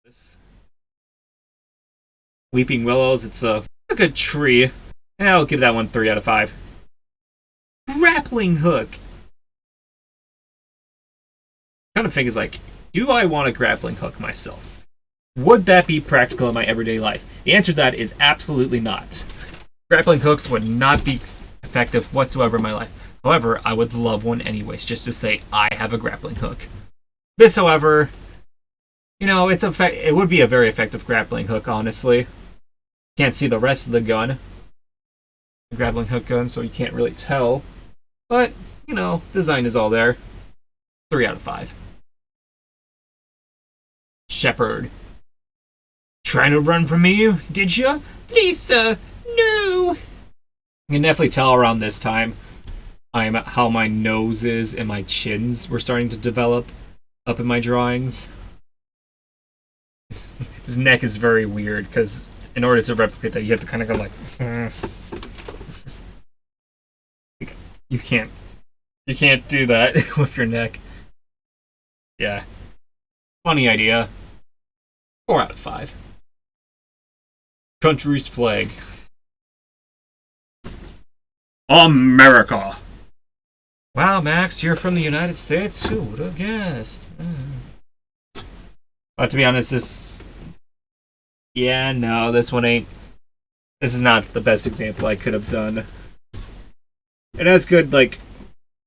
This Weeping Willows, it's a good tree. I'll give that one 3 out of 5. Grappling hook. Kind of thing is like, do I want a grappling hook myself? Would that be practical in my everyday life? The answer to that is absolutely not. Grappling hooks would not be effective whatsoever in my life. However, I would love one anyways, just to say I have a grappling hook. This, however, it would be a very effective grappling hook, honestly. Can't see the rest of the gun. The grappling hook gun, so you can't really tell. But, design is all there. 3 out of 5. Shepherd. Trying to run from me, did ya? Please, sir, no! You can definitely tell around this time how my noses and my chins were starting to develop up in my drawings. His neck is very weird, because in order to replicate that, you have to kind of go like... You can't do that with your neck. Yeah. Funny idea. 4 out of 5. Country's flag. America! Wow, Max, you're from the United States? Who would have guessed? But to be honest, this one ain't... This is not the best example I could have done. It has good,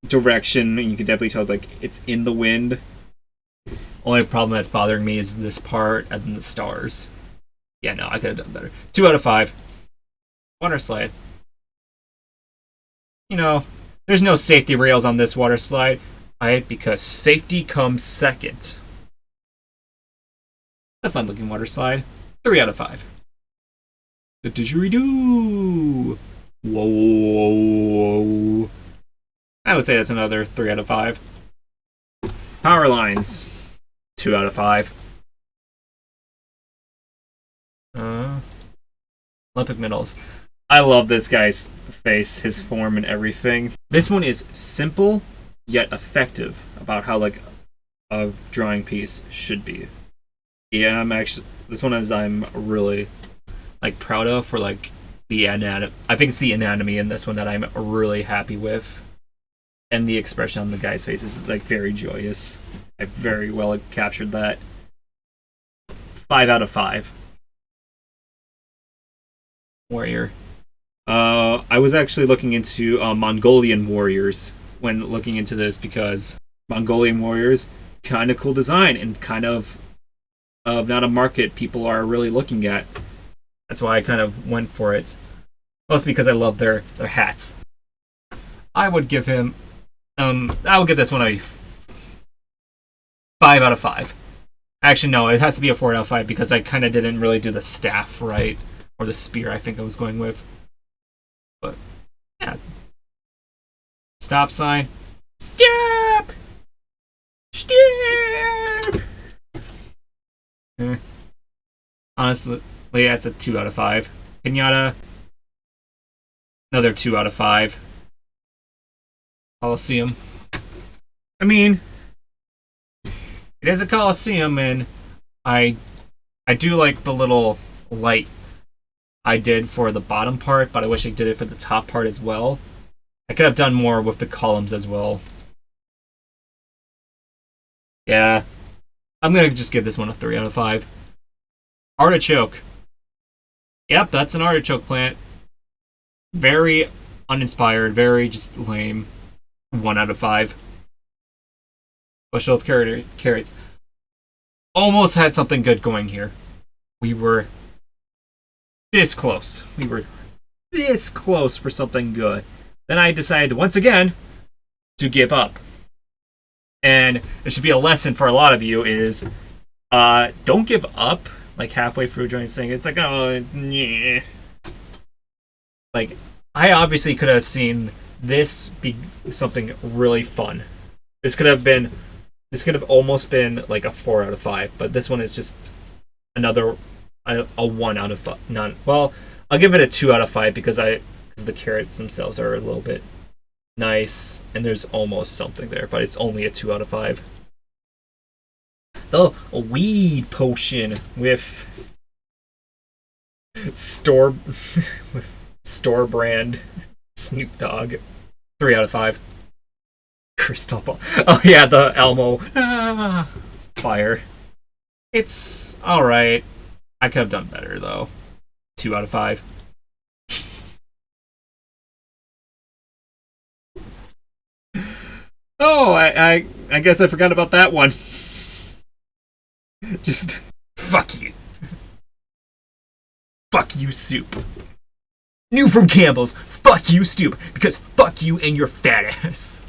direction, and you can definitely tell, it's in the wind. Only problem that's bothering me is this part and then the stars. Yeah, no, I could have done better. 2 out of 5. Water slide. There's no safety rails on this water slide. Because safety comes second. A fun looking water slide. 3 out of 5. The didgeridoo. Whoa. I would say that's another 3 out of 5. Power lines. 2 out of 5. Olympic medals. I love this guy's face, his form, and everything. This one is simple, yet effective about how, a drawing piece should be. Yeah, this one I'm really, proud of for, the anatomy. I think it's the anatomy in this one that I'm really happy with. And the expression on the guy's face is, very joyous. I very well captured that. 5 out of 5. Warrior. I was actually looking into Mongolian warriors when looking into this because Mongolian warriors, kind of cool design and kind of not a market people are really looking at. That's why I kind of went for it. Mostly because I love their hats. I would give him... I will give this one a 5 out of 5. Actually, no, it has to be a 4 out of 5 because I kind of didn't really do the staff right. Or the spear, I think I was going with. But, yeah. Stop sign. Stop! Stop! Honestly, that's a 2 out of 5. Pinata. Another 2 out of 5. Coliseum. I mean, it is a Coliseum, and I do like the little light I did for the bottom part, but I wish I did it for the top part as well. I could have done more with the columns as well. Yeah. I'm gonna just give this one a 3 out of 5. Artichoke. Yep, that's an artichoke plant. Very uninspired, very just lame. 1 out of 5. Bushel of carrots. Almost had something good going here. We were this close. We were this close for something good. Then I decided once again to give up. And it should be a lesson for a lot of you is don't give up halfway through drawing this thing. It's oh yeah. I obviously could have seen this be something really fun. This could have almost been a 4 out of 5, but this one is just another a 1 out of 5. None. Well, I'll give it a 2 out of 5 because the carrots themselves are a little bit nice and there's almost something there, but it's only a 2 out of 5. the weed potion with store with store brand Snoop Dogg. 3 out of 5. Crystal ball. Oh yeah, the Elmo. Fire. It's alright. I could have done better though. 2 out of 5. Oh, I guess I forgot about that one. Just fuck you. Fuck you, soup. New from Campbell's. Fuck you, soup. Because fuck you and your fat ass.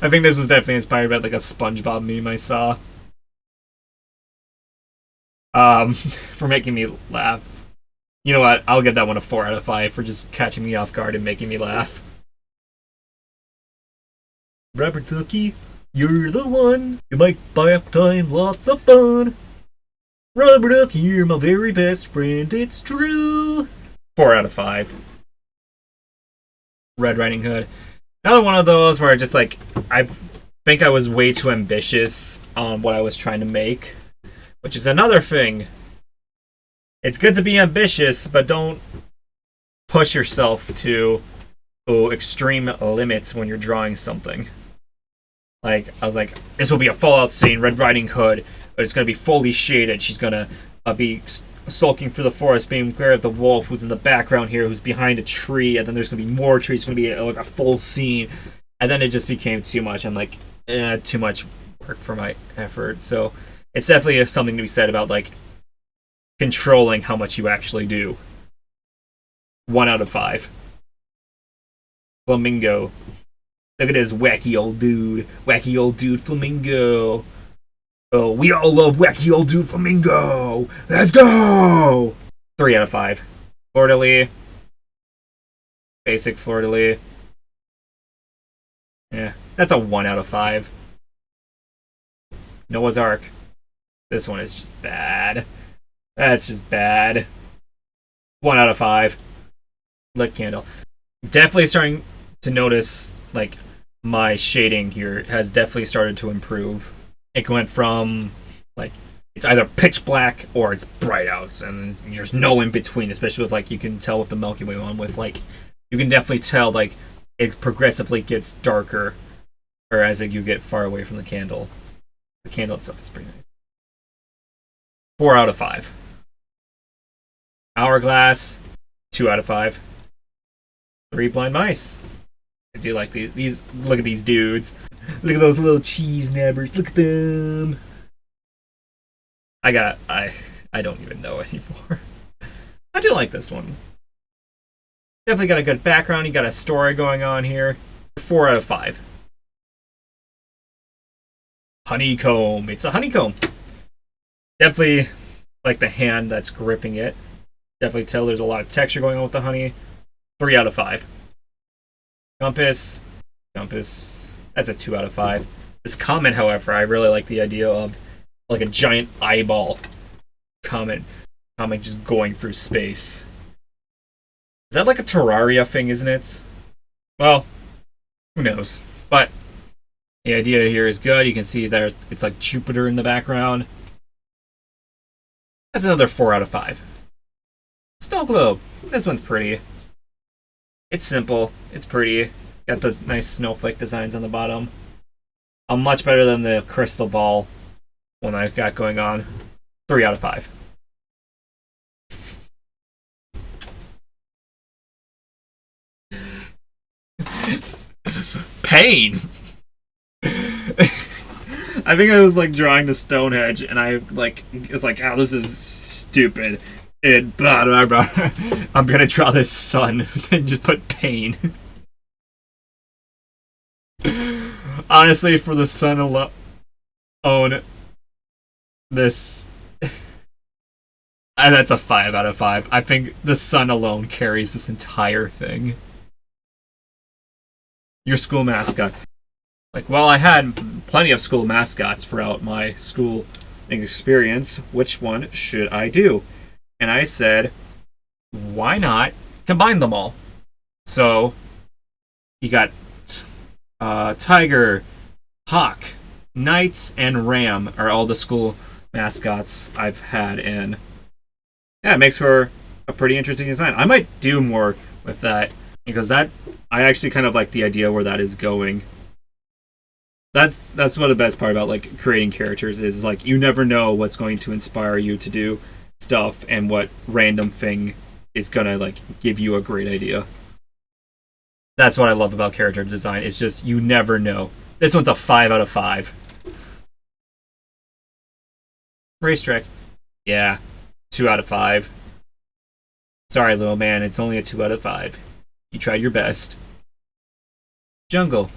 I think this was definitely inspired by like a SpongeBob meme I saw. For making me laugh. You know what? I'll give that one a 4 out of 5 for just catching me off guard and making me laugh. Robert Ducky, you're the one. You make bath time lots of fun. Robert Ducky, you're my very best friend. It's true. 4 out of 5. Red Riding Hood. Another one of those where I think I was way too ambitious on what I was trying to make, which is another thing. It's good to be ambitious, but don't push yourself to extreme limits when you're drawing something. Like, I was like, this will be a Fallout scene, Red Riding Hood, but it's going to be fully shaded. She's going to be sulking through the forest, being aware of the wolf who's in the background here, who's behind a tree, and then there's going to be more trees. It's going to be like a full scene. And then it just became too much. I'm like, too much work for my effort. So it's definitely something to be said about, like, controlling how much you actually do. 1 out of 5. Flamingo. Look at this wacky old dude. Wacky old dude Flamingo. Oh, we all love wacky old dude Flamingo. Let's go! 3 out of 5. Fleur-de-lis. Basic Fleur-de-lis. Yeah, that's a 1 out of 5. Noah's Ark. This one is just bad. That's just bad. 1 out of 5. Lit candle. Definitely starting to notice, like, my shading here has definitely started to improve. It went from, like, it's either pitch black or it's bright out, and there's no in between, especially with, like, you can tell with the Milky Way one, with, like, you can definitely tell, like, it progressively gets darker, or as you get far away from the candle. The candle itself is pretty nice. 4 out of 5. Hourglass, 2 out of 5. 3 blind mice. I do like these. Look at these dudes. Look at those little cheese nabbers. Look at them. I don't even know anymore. I do like this one. Definitely got a good background. You got a story going on here. 4 out of 5. Honeycomb. It's a honeycomb. Definitely like the hand that's gripping it. Definitely tell there's a lot of texture going on with the honey. 3 out of 5. Compass. That's a 2 out of 5. This comet, however, I really like the idea of like a giant eyeball comet just going through space. Is that like a Terraria thing, isn't it? Well, who knows? But the idea here is good. You can see there it's like Jupiter in the background. That's another 4 out of 5. Snow globe. This one's pretty. It's simple. It's pretty. Got the nice snowflake designs on the bottom. Much better than the crystal ball one I got going on. 3 out of 5. Pain. I think I was like drawing the Stonehenge, and I like it's like, oh, this is stupid. And blah, blah, blah. I'm gonna draw this sun and just put pain. Honestly, for the sun alone, this that's a 5 out of 5. I think the sun alone carries this entire thing. Your school mascot. Like, well, I had plenty of school mascots throughout my school experience. Which one should I do? And I said, why not combine them all? So, you got Tiger, Hawk, Knight, and Ram are all the school mascots I've had, and yeah, it makes for a pretty interesting design. I might do more with that because I actually kind of like the idea where that is going. That's what the best part about like creating characters is, like, you never know what's going to inspire you to do stuff and what random thing is gonna like give you a great idea. That's what I love about character design. It's just you never know. This one's a 5 out of 5. Racetrack. Yeah. 2 out of 5. Sorry, little man, it's only a 2 out of 5. You tried your best. Jungle.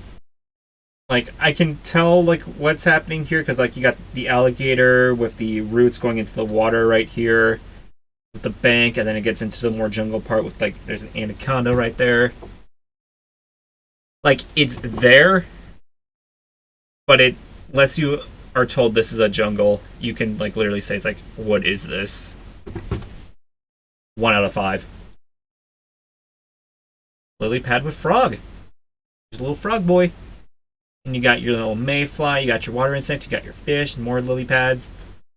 Like, I can tell, like, what's happening here, because, like, you got the alligator with the roots going into the water right here, with the bank, and then it gets into the more jungle part with, like, there's an anaconda right there. Like, it's there, but it, unless you are told this is a jungle, you can, like, literally say, it's like, what is this? 1 out of 5. Lily pad with frog. There's a little frog boy. And you got your little mayfly, you got your water insect, you got your fish, and more lily pads.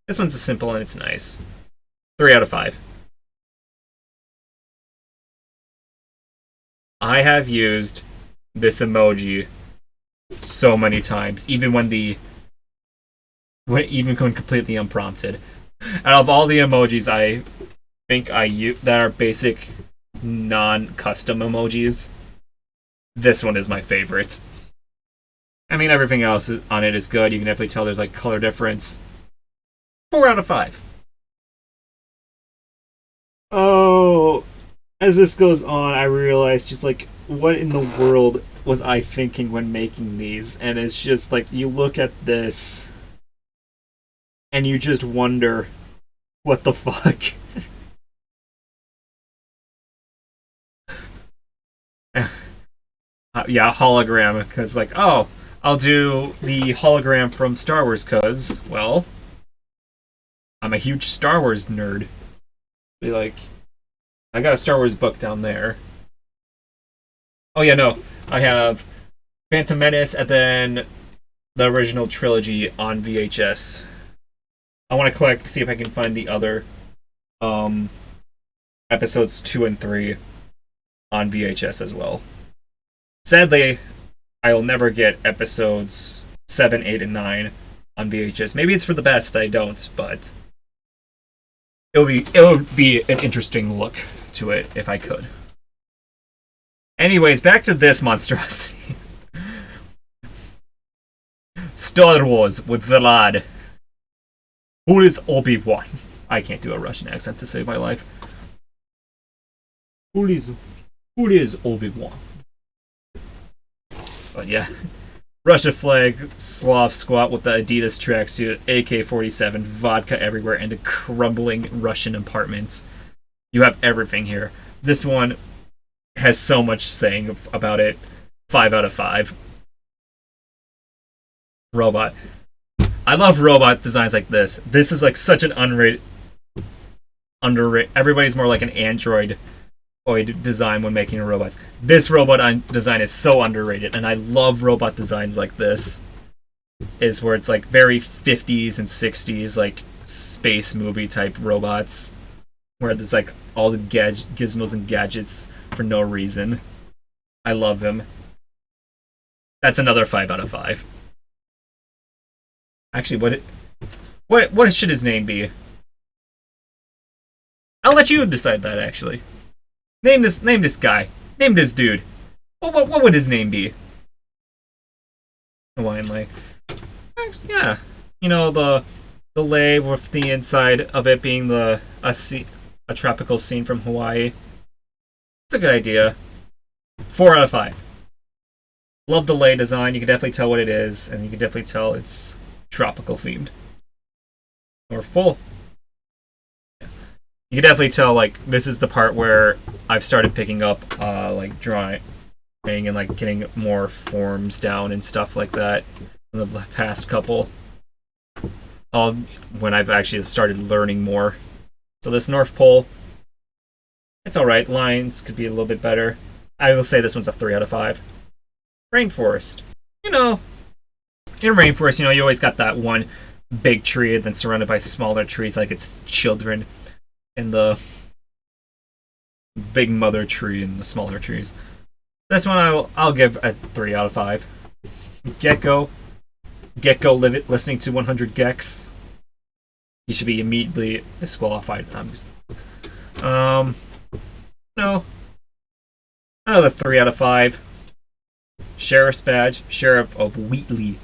This one's simple and it's nice. 3 out of 5. I have used this emoji so many times, even when completely unprompted. Out of all the emojis I think I use that are basic non-custom emojis, this one is my favorite. I mean, everything else on it is good. You can definitely tell there's like color difference. 4 out of 5. Oh, as this goes on, I realize just like, what in the world was I thinking when making these? And it's just like, you look at this and you just wonder, what the fuck? Yeah, hologram, because like, oh, I'll do the hologram from Star Wars because, well, I'm a huge Star Wars nerd. Be like, I got a Star Wars book down there. Oh yeah, no, I have Phantom Menace and then the original trilogy on VHS. I want to see if I can find the other episodes 2 and 3 on VHS as well. Sadly, I will never get episodes 7, 8, and 9 on VHS. Maybe it's for the best that I don't, but it would be an interesting look to it if I could. Anyways, back to this monstrosity. Star Wars with the lad. Who is Obi-Wan? I can't do a Russian accent to save my life. Who is Obi-Wan? But yeah, Russia flag, sloth squat with the Adidas tracksuit, AK-47, vodka everywhere, and a crumbling Russian apartment. You have everything here. This one has so much saying about it. 5 out of 5. Robot. I love robot designs like this. This is like such an underrated. Everybody's more like an android design when making robots. This robot design is so underrated, and I love robot designs like this. Is where it's like very 50s and 60s, like space movie type robots, where it's like all the gizmos and gadgets for no reason. I love him. That's another 5 out of 5. Actually, what should his name be? I'll let you decide that. Actually, name this guy. Name this dude. What would his name be? Hawaiian lei. Yeah, you know, the lei with the inside of it being a tropical scene from Hawaii. It's a good idea. 4 out of 5. Love the lei design. You can definitely tell what it is, and you can definitely tell it's tropical themed. North Pole. Yeah. You can definitely tell, like, this is the part where I've started picking up like drawing and like getting more forms down and stuff like that in the past couple, when I've actually started learning more. So this North Pole, it's alright. Lines could be a little bit better. I will say this one's a 3 out of 5. Rainforest. you know, in rainforest, you always got that one big tree and then surrounded by smaller trees like it's children, and the big mother tree and the smaller trees. This one I'll give a 3 out of 5. Gecko listening to 100 Gex. He should be immediately disqualified. No. Another 3 out of 5. Sheriff's badge, Sheriff of Wheatley.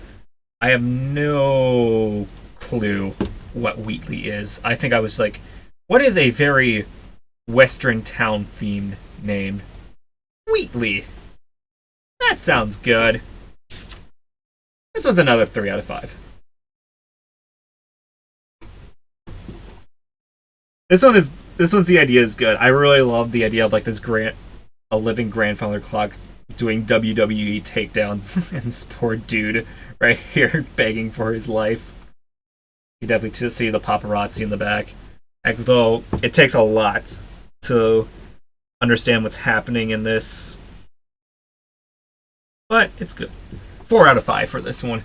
I have no clue what Wheatley is. I think I was like, what is a very Western town themed name? Wheatley. That sounds good. This one's another 3 out of 5. This one's the idea is good. I really love the idea of like this a living grandfather clock doing WWE takedowns and this poor dude right here begging for his life. You definitely see the paparazzi in the back. Though it takes a lot to understand what's happening in this. But it's good. 4 out of 5 for this one.